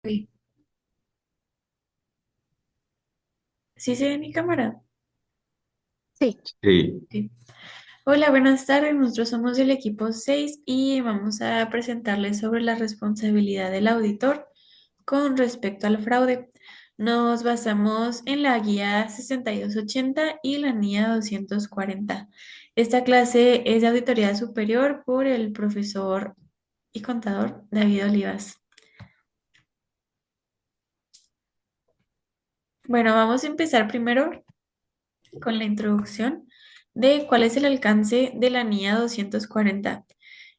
Ok. ¿Sí se ve mi cámara? Sí, Sí, Sí. Hola, buenas tardes. Nosotros somos del equipo 6 y vamos a presentarles sobre la responsabilidad del auditor con respecto al fraude. Nos basamos en la guía 6280 y la guía 240. Esta clase es de auditoría superior por el profesor y contador David Olivas. Bueno, vamos a empezar primero con la introducción de cuál es el alcance de la NIA 240.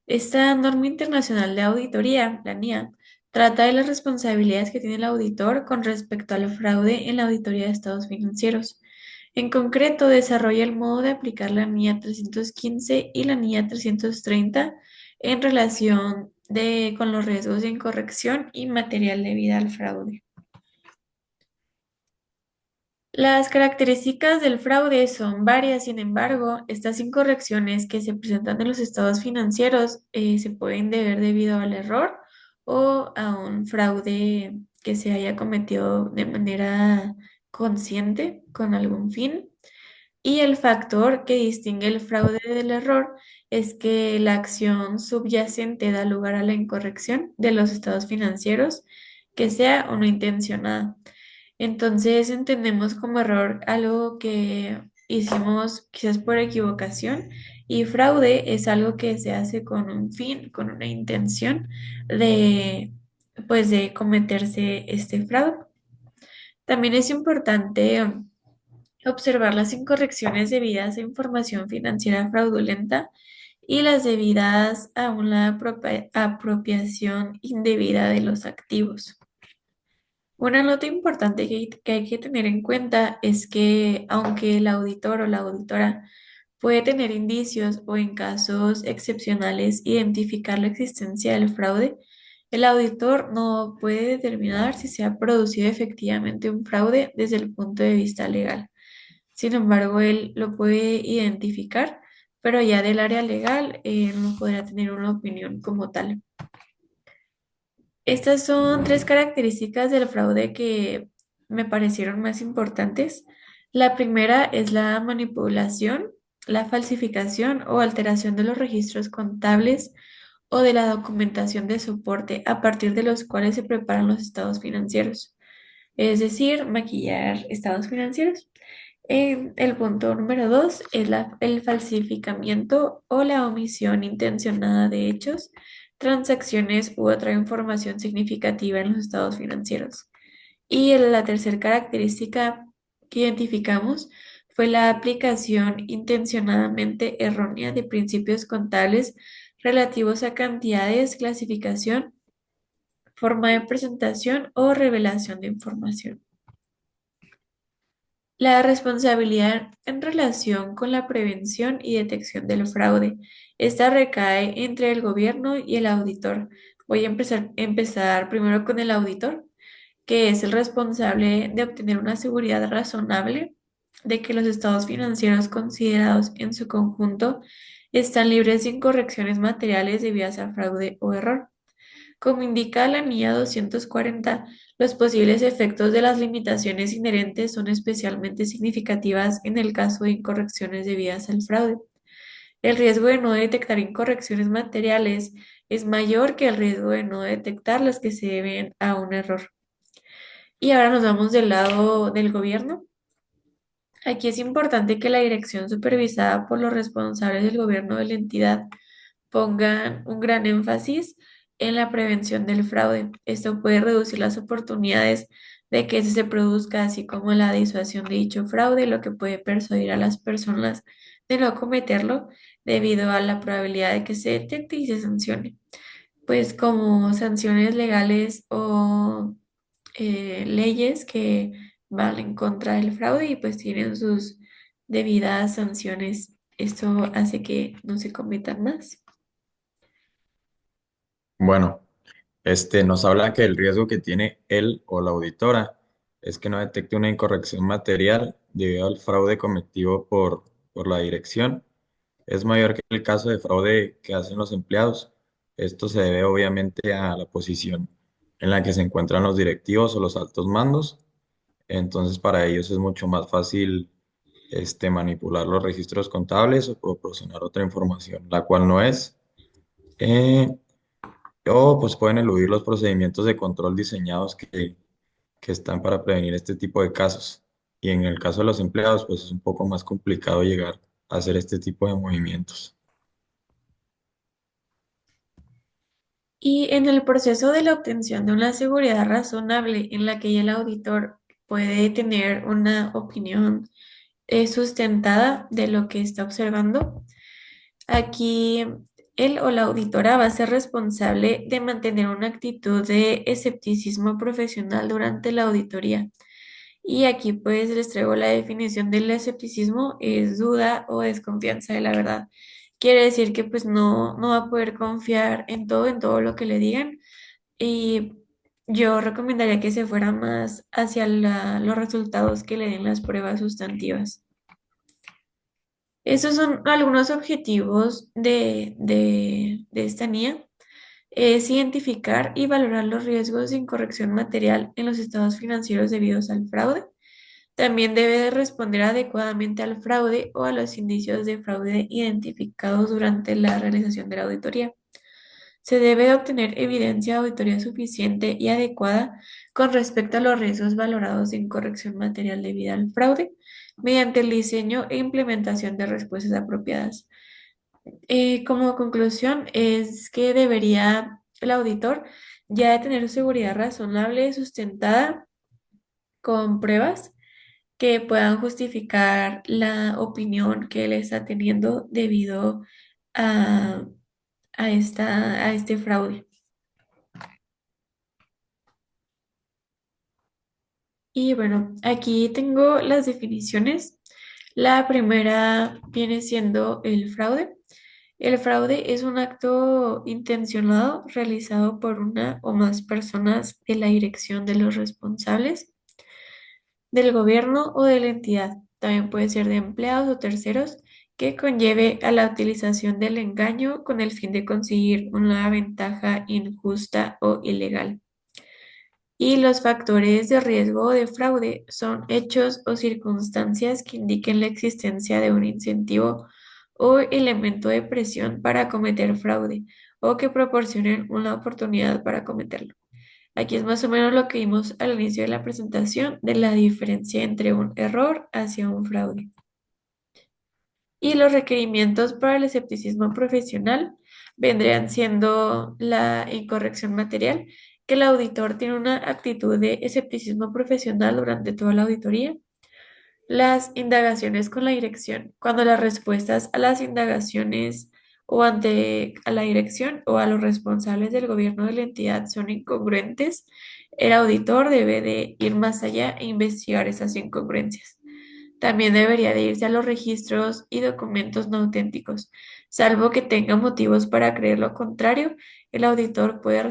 Esta norma internacional de auditoría, la NIA, trata de las responsabilidades que tiene el auditor con respecto al fraude en la auditoría de estados financieros. En concreto, desarrolla el modo de aplicar la NIA 315 y la NIA 330 en relación con los riesgos de incorrección y material debida al fraude. Las características del fraude son varias, sin embargo, estas incorrecciones que se presentan en los estados financieros se pueden deber debido al error o a un fraude que se haya cometido de manera consciente con algún fin. Y el factor que distingue el fraude del error es que la acción subyacente da lugar a la incorrección de los estados financieros, que sea o no intencionada. Entonces entendemos como error algo que hicimos quizás por equivocación y fraude es algo que se hace con un fin, con una intención de, pues, de cometerse este fraude. También es importante observar las incorrecciones debidas a información financiera fraudulenta y las debidas a una apropiación indebida de los activos. Una nota importante que hay que tener en cuenta es que aunque el auditor o la auditora puede tener indicios o en casos excepcionales identificar la existencia del fraude, el auditor no puede determinar si se ha producido efectivamente un fraude desde el punto de vista legal. Sin embargo, él lo puede identificar, pero ya del área legal no podrá tener una opinión como tal. Estas son tres características del fraude que me parecieron más importantes. La primera es la manipulación, la falsificación o alteración de los registros contables o de la documentación de soporte a partir de los cuales se preparan los estados financieros, es decir, maquillar estados financieros. El punto número dos es el falsificamiento o la omisión intencionada de hechos, transacciones u otra información significativa en los estados financieros. Y la tercera característica que identificamos fue la aplicación intencionadamente errónea de principios contables relativos a cantidades, clasificación, forma de presentación o revelación de información. La responsabilidad en relación con la prevención y detección del fraude. Esta recae entre el gobierno y el auditor. Voy a empezar primero con el auditor, que es el responsable de obtener una seguridad razonable de que los estados financieros considerados en su conjunto están libres de incorrecciones materiales debidas a fraude o error. Como indica la NIA 240, los posibles efectos de las limitaciones inherentes son especialmente significativas en el caso de incorrecciones debidas al fraude. El riesgo de no detectar incorrecciones materiales es mayor que el riesgo de no detectar las que se deben a un error. Y ahora nos vamos del lado del gobierno. Aquí es importante que la dirección supervisada por los responsables del gobierno de la entidad pongan un gran énfasis en la prevención del fraude. Esto puede reducir las oportunidades de que se produzca, así como la disuasión de dicho fraude, lo que puede persuadir a las personas de no cometerlo debido a la probabilidad de que se detecte y se sancione. Pues como sanciones legales o leyes que van en contra del fraude y pues tienen sus debidas sanciones. Esto hace que no se cometan más. bueno, nos habla que el riesgo que tiene él o la auditora es que no detecte una incorrección material debido al fraude cometido por la dirección. Es mayor que el caso de fraude que hacen los empleados. Esto se debe obviamente a la posición en la que se encuentran los directivos o los altos mandos. Entonces, para ellos es mucho más fácil manipular los registros contables o proporcionar otra información, la cual no es. eh, o pues pueden eludir los procedimientos de control diseñados que están para prevenir este tipo de casos. Y en el caso de los empleados, pues es un poco más complicado llegar a hacer este tipo de movimientos. Y en el proceso de la obtención de una seguridad razonable en la que el auditor puede tener una opinión sustentada de lo que está observando, aquí él o la auditora va a ser responsable de mantener una actitud de escepticismo profesional durante la auditoría. Y aquí pues les traigo la definición del escepticismo, es duda o desconfianza de la verdad. Quiere decir que pues no va a poder confiar en todo lo que le digan. Y yo recomendaría que se fuera más hacia los resultados que le den las pruebas sustantivas. Esos son algunos objetivos de esta NIA. Es identificar y valorar los riesgos de incorrección material en los estados financieros debidos al fraude. También debe de responder adecuadamente al fraude o a los indicios de fraude identificados durante la realización de la auditoría. Se debe de obtener evidencia de auditoría suficiente y adecuada con respecto a los riesgos valorados de incorrección material debida al fraude mediante el diseño e implementación de respuestas apropiadas. Como conclusión, es que debería el auditor ya de tener seguridad razonable sustentada con pruebas que puedan justificar la opinión que él está teniendo debido a, a este fraude. Y bueno, aquí tengo las definiciones. La primera viene siendo el fraude. El fraude es un acto intencionado realizado por una o más personas de la dirección de los responsables del gobierno o de la entidad. También puede ser de empleados o terceros que conlleve a la utilización del engaño con el fin de conseguir una ventaja injusta o ilegal. Y los factores de riesgo o de fraude son hechos o circunstancias que indiquen la existencia de un incentivo o elemento de presión para cometer fraude o que proporcionen una oportunidad para cometerlo. Aquí es más o menos lo que vimos al inicio de la presentación de la diferencia entre un error hacia un fraude. Y los requerimientos para el escepticismo profesional vendrían siendo la incorrección material, que el auditor tiene una actitud de escepticismo profesional durante toda la auditoría. Las indagaciones con la dirección, cuando las respuestas a las indagaciones o ante a la dirección o a los responsables del gobierno de la entidad son incongruentes, el auditor debe de ir más allá e investigar esas incongruencias. También debería de irse a los registros y documentos no auténticos. Salvo que tenga motivos para creer lo contrario, el auditor puede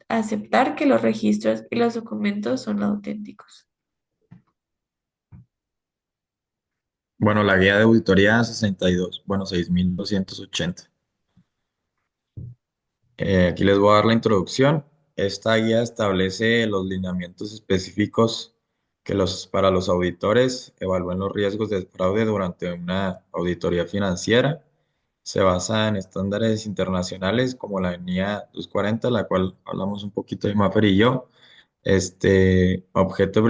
aceptar que los registros y los documentos son auténticos. Bueno, la guía de auditoría 62, bueno, 6280. Aquí les voy a dar la introducción. Esta guía establece los lineamientos específicos para los auditores evalúen los riesgos de fraude durante una auditoría financiera. Se basa en estándares internacionales como la NIA 240, la cual hablamos un poquito de Maffer y yo. Objeto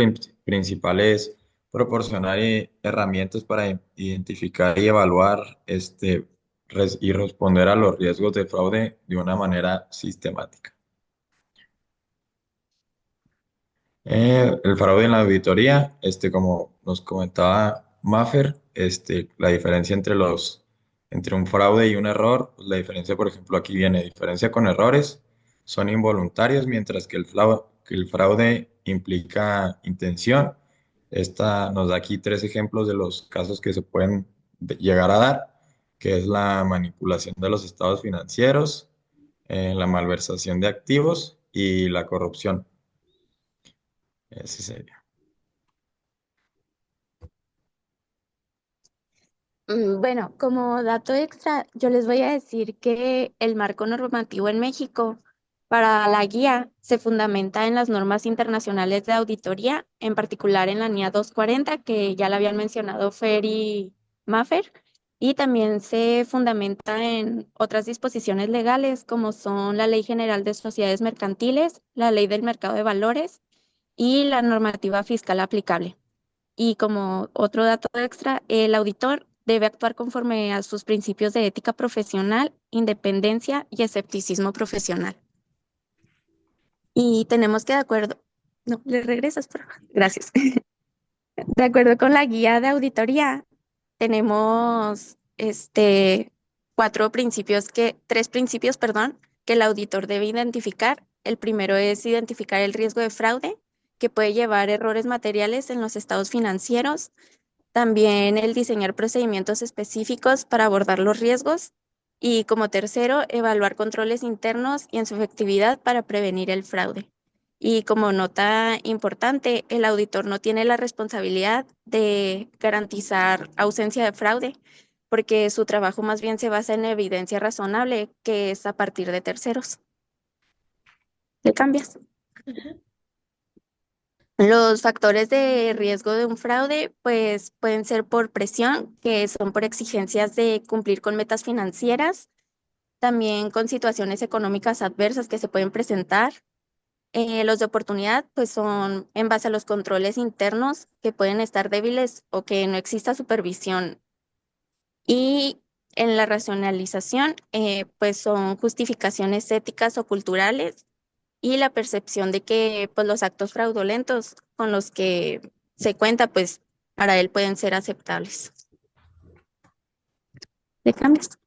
principal es proporcionar herramientas para identificar y evaluar y responder a los riesgos de fraude de una manera sistemática. El fraude en la auditoría, como nos comentaba Maffer, la diferencia entre un fraude y un error, pues la diferencia, por ejemplo, aquí viene diferencia con errores, son involuntarios, mientras que el fraude implica intención. Esta nos da aquí tres ejemplos de los casos que se pueden llegar a dar, que es la manipulación de los estados financieros, la malversación de activos y la corrupción. Ese sería. Bueno, como dato extra, yo les voy a decir que el marco normativo en México Para la guía se fundamenta en las normas internacionales de auditoría, en particular en la NIA 240, que ya la habían mencionado Fer y Maffer, y también se fundamenta en otras disposiciones legales como son la Ley General de Sociedades Mercantiles, la Ley del Mercado de Valores y la normativa fiscal aplicable. Y como otro dato extra, el auditor debe actuar conforme a sus principios de ética profesional, independencia y escepticismo profesional. Y tenemos que, de acuerdo, no, le regresas, por favor. Gracias. De acuerdo con la guía de auditoría, tenemos tres principios, perdón, que el auditor debe identificar. El primero es identificar el riesgo de fraude, que puede llevar errores materiales en los estados financieros. También el diseñar procedimientos específicos para abordar los riesgos. Y como tercero, evaluar controles internos y en su efectividad para prevenir el fraude. Y como nota importante, el auditor no tiene la responsabilidad de garantizar ausencia de fraude, porque su trabajo más bien se basa en evidencia razonable, que es a partir de terceros. ¿Le cambias? Ajá. Los factores de riesgo de un fraude, pues pueden ser por presión, que son por exigencias de cumplir con metas financieras, también con situaciones económicas adversas que se pueden presentar. Los de oportunidad, pues son en base a los controles internos que pueden estar débiles o que no exista supervisión. Y en la racionalización, pues son justificaciones éticas o culturales y la percepción de que pues los actos fraudulentos con los que se cuenta, pues para él pueden ser aceptables. ¿Le cambias?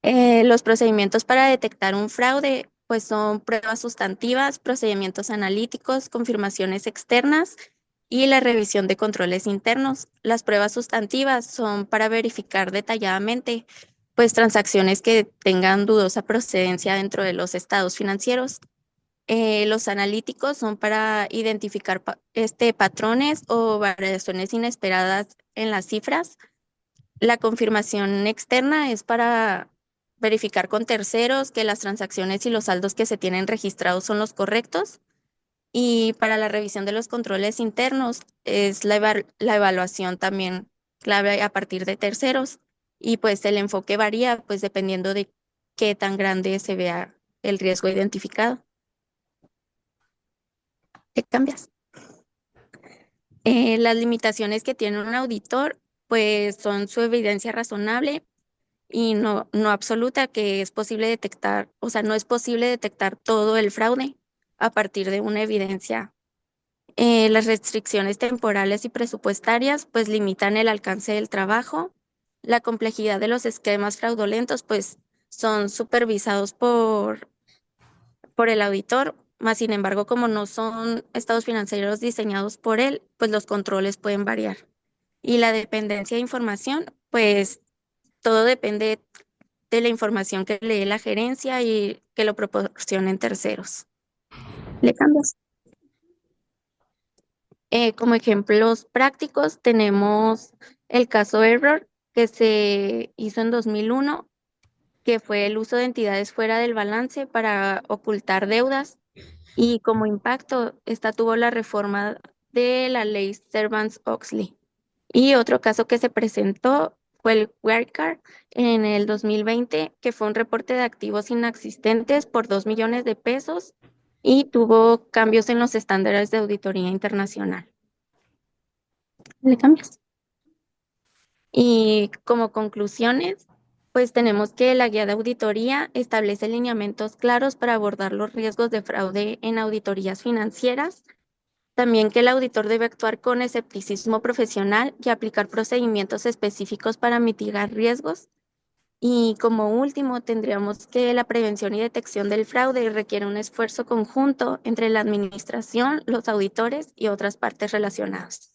Los procedimientos para detectar un fraude, pues son pruebas sustantivas, procedimientos analíticos, confirmaciones externas y la revisión de controles internos. Las pruebas sustantivas son para verificar detalladamente, pues transacciones que tengan dudosa procedencia dentro de los estados financieros. Los analíticos son para identificar patrones o variaciones inesperadas en las cifras. La confirmación externa es para verificar con terceros que las transacciones y los saldos que se tienen registrados son los correctos. Y para la revisión de los controles internos es la evaluación también clave a partir de terceros. Y pues el enfoque varía pues dependiendo de qué tan grande se vea el riesgo identificado. ¿Te cambias? Las limitaciones que tiene un auditor pues son su evidencia razonable y no absoluta, que es posible detectar, o sea, no es posible detectar todo el fraude a partir de una evidencia. Las restricciones temporales y presupuestarias pues limitan el alcance del trabajo. La complejidad de los esquemas fraudulentos pues son supervisados por el auditor, más sin embargo, como no son estados financieros diseñados por él, pues los controles pueden variar. Y la dependencia de información, pues todo depende de la información que lee la gerencia y que lo proporcionen terceros. ¿Le cambias? Como ejemplos prácticos tenemos el caso Error, que se hizo en 2001, que fue el uso de entidades fuera del balance para ocultar deudas. Y como impacto, esta tuvo la reforma de la ley Sarbanes-Oxley. Y otro caso que se presentó fue el Wirecard en el 2020, que fue un reporte de activos inexistentes por 2 millones de pesos y tuvo cambios en los estándares de auditoría internacional. ¿Le cambias? Y como conclusiones, pues tenemos que la guía de auditoría establece lineamientos claros para abordar los riesgos de fraude en auditorías financieras. También que el auditor debe actuar con escepticismo profesional y aplicar procedimientos específicos para mitigar riesgos. Y como último, tendríamos que la prevención y detección del fraude requiere un esfuerzo conjunto entre la administración, los auditores y otras partes relacionadas.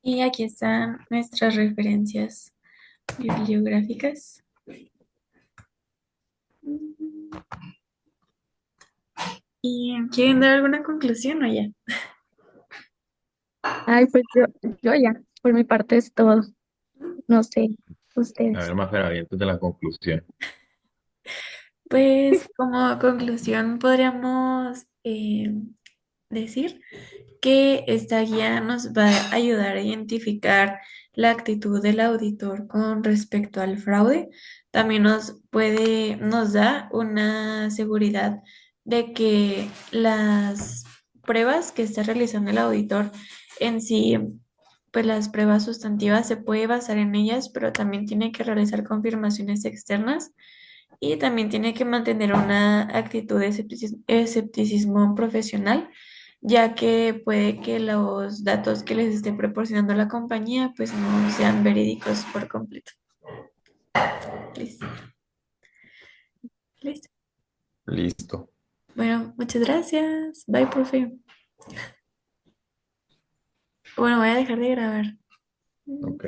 Y aquí están nuestras referencias bibliográficas. ¿Y quieren dar alguna conclusión o ya? Ay, pues yo ya, por mi parte es todo. No sé, A ustedes. ver, más aviéntate de la conclusión. Pues como conclusión podríamos decir que esta guía nos va a ayudar a identificar la actitud del auditor con respecto al fraude. También nos da una seguridad de que las pruebas que está realizando el auditor en sí, pues las pruebas sustantivas se puede basar en ellas, pero también tiene que realizar confirmaciones externas y también tiene que mantener una actitud de escepticismo profesional, ya que puede que los datos que les esté proporcionando la compañía pues no sean verídicos por completo. Listo. Listo. Listo. Bueno, muchas gracias. Bye, profe. Bueno, voy a dejar de grabar. Ok.